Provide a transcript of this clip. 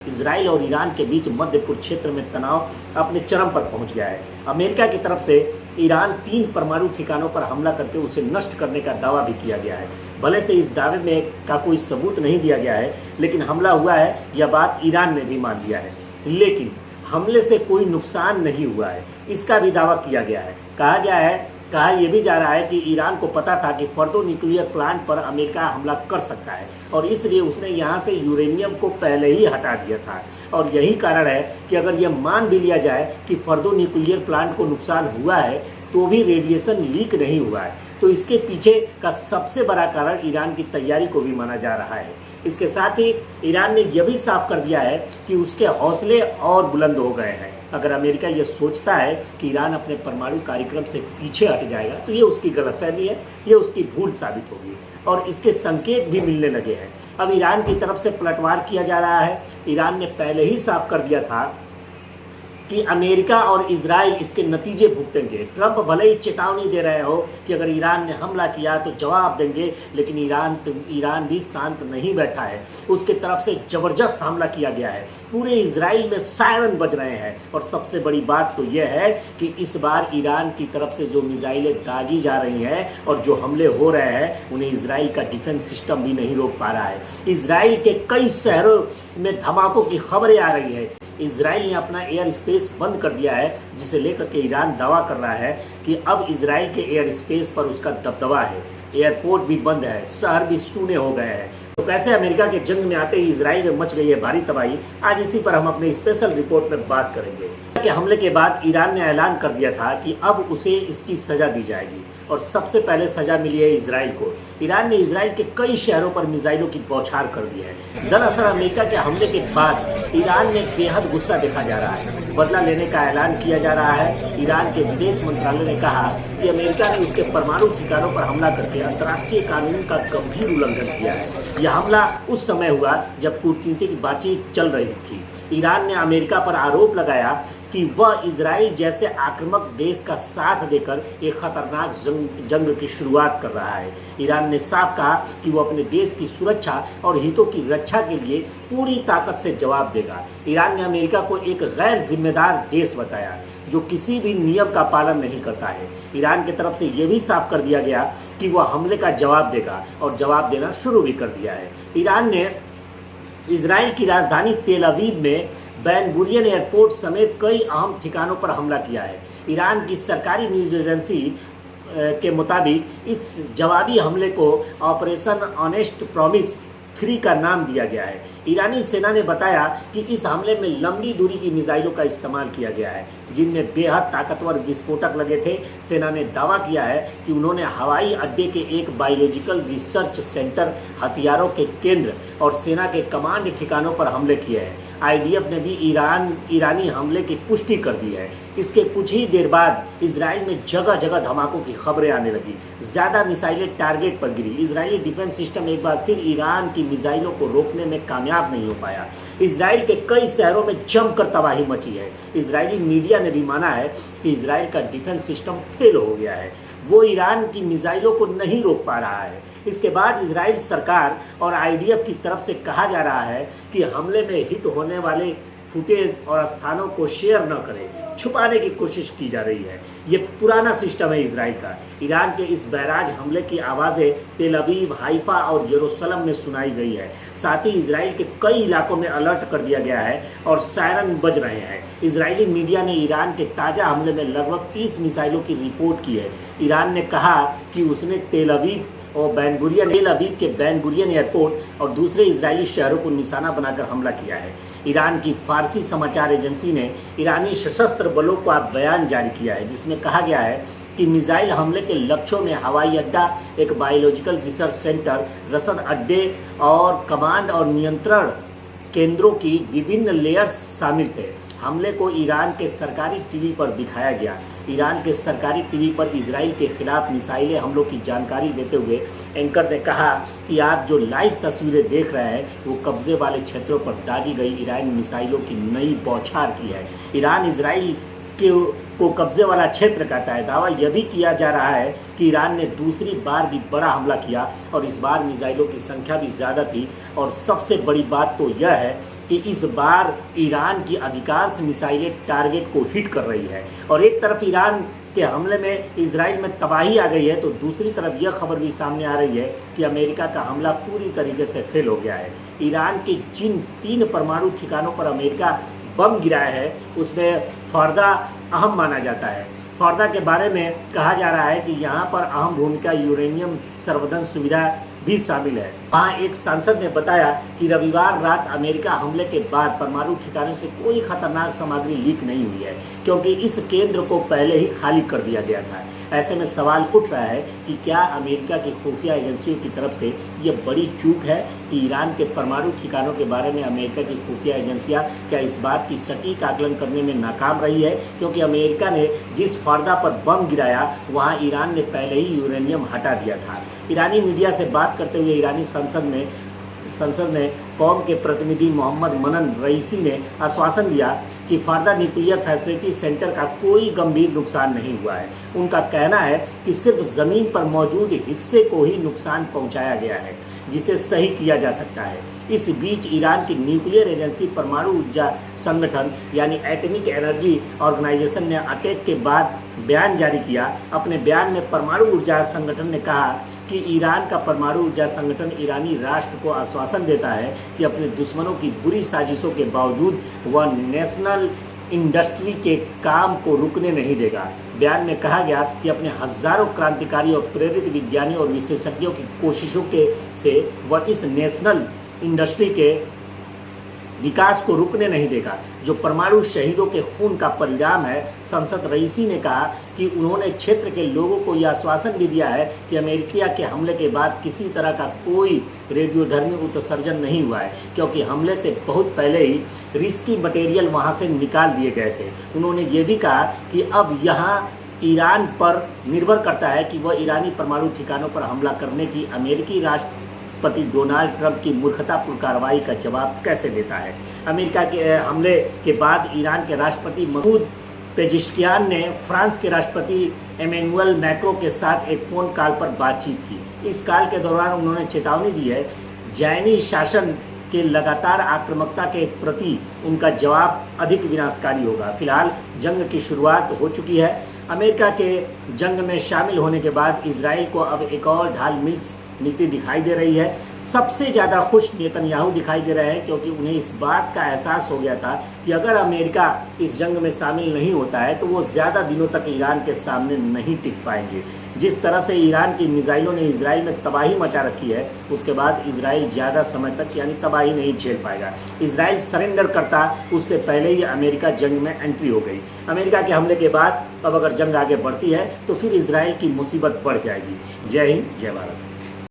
Israel और Iran के बीच मध्य पूर्व क्षेत्र में तनाव अपने चरम पर पहुंच गया है। अमेरिका की तरफ से ईरान 3 परमाणु ठिकानों पर हमला करके उसे नष्ट करने का दावा भी किया गया है। भले से इस दावे में का कोई सबूत नहीं दिया गया है, लेकिन हमला हुआ है, यह बात ईरान ने भी मान लिया है। लेकिन हमले से कोई नुकसान नहीं हुआ है, इसका भी दावा किया गया है। कहा यह भी जा रहा है कि ईरान को पता था कि फर्दो न्यूक्लियर प्लांट पर अमेरिका हमला कर सकता है और इसलिए उसने यहां से यूरेनियम को पहले ही हटा दिया था। और यही कारण है कि अगर यह मान भी लिया जाए कि फर्दो न्यूक्लियर प्लांट को नुकसान हुआ है, तो भी रेडिएशन लीक नहीं हुआ है। तो इसके पीछे का सबसे बड़ा कारण ईरान की तैयारी को भी माना जा रहा है। इसके साथ ही ईरान ने यह भी साफ कर दिया है कि उसके हौसले और बुलंद हो गए हैं। अगर अमेरिका ये सोचता है कि ईरान अपने परमाणु कार्यक्रम से पीछे हट जाएगा, तो ये उसकी गलतफहमी है, ये उसकी भूल साबित होगी और इसके संकेत भी मिलने लगे हैं। अब ईरान की तरफ से पलटवार किया जा रहा है। ईरान ने पहले ही साफ कर दिया था कि अमेरिका और इजराइल इसके नतीजे भुगतेंगे। ट्रंप भले ही चेतावनी दे रहे हो कि अगर ईरान ने हमला किया तो जवाब देंगे, लेकिन ईरान भी शांत नहीं बैठा है। उसके तरफ से जबरदस्त हमला किया गया है। पूरे इजराइल में सायरन बज रहे हैं और सबसे बड़ी बात तो यह है कि इस बार ईरान की तरफ से जो मिसाइलें दागी जा रही हैं और जो हमले हो रहे हैं, उन्हें इजराइल का डिफेंस सिस्टम भी नहीं रोक पा रहा है। इजराइल के कई शहरों में धमाकों की खबरें आ रही है। इजराइल ने अपना एयर स्पेस बंद कर दिया है, जिसे लेकर के ईरान दावा कर रहा है कि अब इजराइल के एयर स्पेस पर उसका दबदबा है। एयरपोर्ट भी बंद है, शहर भी सूने हो गए हैं। तो कैसे अमेरिका के जंग में आते ही इजराइल में मच गई है भारी तबाही, आज इसी पर हम अपने स्पेशल रिपोर्ट में बात करेंगे। के हमले के बाद ईरान ने ऐलान कर दिया था कि अब उसे इसकी सजा दी जाएगी और सबसे पहले सजा मिली है इजराइल को। ईरान ने इजराइल के कई शहरों पर मिसाइलों की बौछार कर दी है। दरअसल अमेरिका के हमले के बाद ईरान में बेहद गुस्सा देखा जा रहा है। बदला लेने का ऐलान किया जा रहा है। ईरान के विदेश मंत्रालय ने कहा कि अमेरिका ने उसके परमाणु ठिकानों पर हमला करके अंतर्राष्ट्रीय कानून का गंभीर उल्लंघन किया है। यह हमला उस समय हुआ जब कूटनीतिक बातचीत चल रही थी। ईरान ने अमेरिका पर आरोप लगाया कि वह इजराइल जैसे आक्रामक देश का साथ देकर एक खतरनाक जंग की शुरुआत कर रहा है। ईरान ने साफ कहा कि वो अपने देश की सुरक्षा और हितों की रक्षा के लिए पूरी ताकत से जवाब देगा। ईरान ने अमेरिका को एक गैर जिम्मेदार देश बताया जो किसी भी नियम का पालन नहीं करता है। ईरान की तरफ से यह भी साफ कर दिया गया कि वह हमले का जवाब देगा और जवाब देना शुरू भी कर दिया है। ईरान ने इजराइल की राजधानी तेल अवीव में बेन गुरियन एयरपोर्ट समेत कई अहम ठिकानों पर हमला किया है। ईरान की सरकारी न्यूज़ एजेंसी के मुताबिक इस जवाबी हमले को ऑपरेशन ऑनेस्ट प्रॉमिस 3 का नाम दिया गया है। ईरानी सेना ने बताया कि इस हमले में लंबी दूरी की मिसाइलों का इस्तेमाल किया गया है, जिनमें बेहद ताकतवर विस्फोटक लगे थे। सेना ने दावा किया है कि उन्होंने हवाई अड्डे के एक बायोलॉजिकल रिसर्च सेंटर, हथियारों के केंद्र और सेना के कमांड ठिकानों पर हमले किए हैं। आईडीएफ ने भी ईरानी हमले की पुष्टि कर दी है। इसके कुछ ही देर बाद इजराइल में जगह जगह धमाकों की खबरें आने लगी। ज़्यादा मिसाइलें टारगेट पर गिरी। इजरायली डिफेंस सिस्टम एक बार फिर ईरान की मिसाइलों को रोकने में कामयाब नहीं हो पाया। इजराइल के कई शहरों में जमकर तबाही मची है। इजरायली मीडिया ने भी माना है कि इजराइल का डिफेंस सिस्टम फेल हो गया है, वो ईरान की मिसाइलों को नहीं रोक पा रहा है। इसके बाद इजराइल सरकार और आईडीएफ की तरफ से कहा जा रहा है कि हमले में हिट होने वाले फुटेज और स्थानों को शेयर न करें, छुपाने की कोशिश की जा रही है। ये पुराना सिस्टम है इजराइल का। ईरान के इस बैराज हमले की आवाज़ें तेल अवीव, हाइफा और यरूशलेम में सुनाई गई है। साथ ही इजराइल के कई इलाकों में अलर्ट कर दिया गया है और सायरन बज रहे हैं। इजरायली मीडिया ने ईरान के ताज़ा हमले में लगभग 30 मिसाइलों की रिपोर्ट की है। ईरान ने कहा कि उसने तेल अवीव के बेन गुरियन एयरपोर्ट और दूसरे इजरायली शहरों को निशाना बनाकर हमला किया है। ईरान की फारसी समाचार एजेंसी ने ईरानी सशस्त्र बलों का बयान जारी किया है, जिसमें कहा गया है कि मिसाइल हमले के लक्ष्यों में हवाई अड्डा, एक बायोलॉजिकल रिसर्च सेंटर, रसद अड्डे और कमांड और नियंत्रण केंद्रों की विभिन्न लेयर्स शामिल थे। हमले को ईरान के सरकारी टीवी पर दिखाया गया। ईरान के सरकारी टीवी पर इजराइल के खिलाफ मिसाइलें हमलों की जानकारी देते हुए एंकर ने कहा कि आप जो लाइव तस्वीरें देख रहे हैं वो कब्जे वाले क्षेत्रों पर दागी गई ईरानी मिसाइलों की नई बौछार की है। ईरान इजराइल को कब्जे वाला क्षेत्र कहता है। दावा यह भी किया जा रहा है कि ईरान ने दूसरी बार भी बड़ा हमला किया और इस बार मिसाइलों की संख्या भी ज़्यादा थी। और सबसे बड़ी बात तो यह है कि इस बार ईरान की अधिकांश मिसाइलें टारगेट को हिट कर रही है। और एक तरफ ईरान के हमले में इजराइल में तबाही आ गई है, तो दूसरी तरफ यह खबर भी सामने आ रही है कि अमेरिका का हमला पूरी तरीके से फेल हो गया है। ईरान के जिन 3 परमाणु ठिकानों पर अमेरिका बम गिराया है उसमें फर्दा अहम माना जाता है। फर्दा के बारे में कहा जा रहा है कि यहाँ पर अहम भूमिका यूरेनियम संवर्धन सुविधा भी शामिल है। वहाँ एक सांसद ने बताया कि रविवार रात अमेरिका हमले के बाद परमाणु ठिकानों से कोई खतरनाक सामग्री लीक नहीं हुई है, क्योंकि इस केंद्र को पहले ही खाली कर दिया गया था। ऐसे में सवाल उठ रहा है कि क्या अमेरिका की खुफिया एजेंसियों की तरफ से ये बड़ी चूक है कि ईरान के परमाणु ठिकानों के बारे में अमेरिका की खुफिया एजेंसियां क्या इस बात की सटीक आकलन करने में नाकाम रही है, क्योंकि अमेरिका ने जिस फर्दा पर बम गिराया वहां ईरान ने पहले ही यूरेनियम हटा दिया था। ईरानी मीडिया से बात करते हुए ईरानी संसद में कौम के प्रतिनिधि मोहम्मद मनन रईसी ने आश्वासन दिया कि फर्दा न्यूक्लियर फैसिलिटी सेंटर का कोई गंभीर नुकसान नहीं हुआ है। उनका कहना है कि सिर्फ ज़मीन पर मौजूद हिस्से को ही नुकसान पहुंचाया गया है, जिसे सही किया जा सकता है। इस बीच ईरान की न्यूक्लियर एजेंसी परमाणु ऊर्जा संगठन यानी एटॉमिक एनर्जी ऑर्गेनाइजेशन ने अटैक के बाद बयान जारी किया। अपने बयान में परमाणु ऊर्जा संगठन ने कहा कि ईरान का परमाणु ऊर्जा संगठन ईरानी राष्ट्र को आश्वासन देता है कि अपने दुश्मनों की बुरी साजिशों के बावजूद वह नेशनल इंडस्ट्री के काम को रुकने नहीं देगा। बयान में कहा गया कि अपने हजारों क्रांतिकारी और प्रेरित विज्ञानियों और विशेषज्ञों की कोशिशों से वह इस नेशनल इंडस्ट्री के विकास को रुकने नहीं देगा, जो परमाणु शहीदों के खून का परिणाम है। संसद रईसी ने कहा कि उन्होंने क्षेत्र के लोगों को यह आश्वासन भी दिया है कि अमेरिका के हमले के बाद किसी तरह का कोई रेडियोधर्मी उत्सर्जन नहीं हुआ है, क्योंकि हमले से बहुत पहले ही रिस्की मटेरियल वहां से निकाल दिए गए थे। उन्होंने ये भी कहा कि अब यहाँ ईरान पर निर्भर करता है कि वह ईरानी परमाणु ठिकानों पर हमला करने की अमेरिकी राष्ट्रपति डोनाल्ड ट्रंप की मूर्खतापूर्ण कार्रवाई का जवाब कैसे देता है। अमेरिका के हमले के बाद ईरान के राष्ट्रपति मसूद पेजिश्कियान ने फ्रांस के राष्ट्रपति एमेनुअल मैक्रों के साथ एक फ़ोन कॉल पर बातचीत की। इस कॉल के दौरान उन्होंने चेतावनी दी है ज़ायनी शासन के लगातार आक्रामकता के प्रति उनका जवाब अधिक विनाशकारी होगा। फिलहाल जंग की शुरुआत हो चुकी है। अमेरिका के जंग में शामिल होने के बाद इजराइल को अब एक और ढाल मिलती दिखाई दे रही है। सबसे ज़्यादा खुश नेतन्याहू दिखाई दे रहे हैं, क्योंकि उन्हें इस बात का एहसास हो गया था कि अगर अमेरिका इस जंग में शामिल नहीं होता है तो वो ज़्यादा दिनों तक ईरान के सामने नहीं टिक पाएंगे। जिस तरह से ईरान की मिसाइलों ने इजराइल में तबाही मचा रखी है, उसके बाद इजराइल ज़्यादा समय तक यानी तबाही नहीं झेल पाएगा। इजराइल सरेंडर करता उससे पहले ही अमेरिका जंग में एंट्री हो गई। अमेरिका के हमले के बाद अब अगर जंग आगे बढ़ती है तो फिर इजराइल की मुसीबत बढ़ जाएगी। जय हिंद, जय भारत।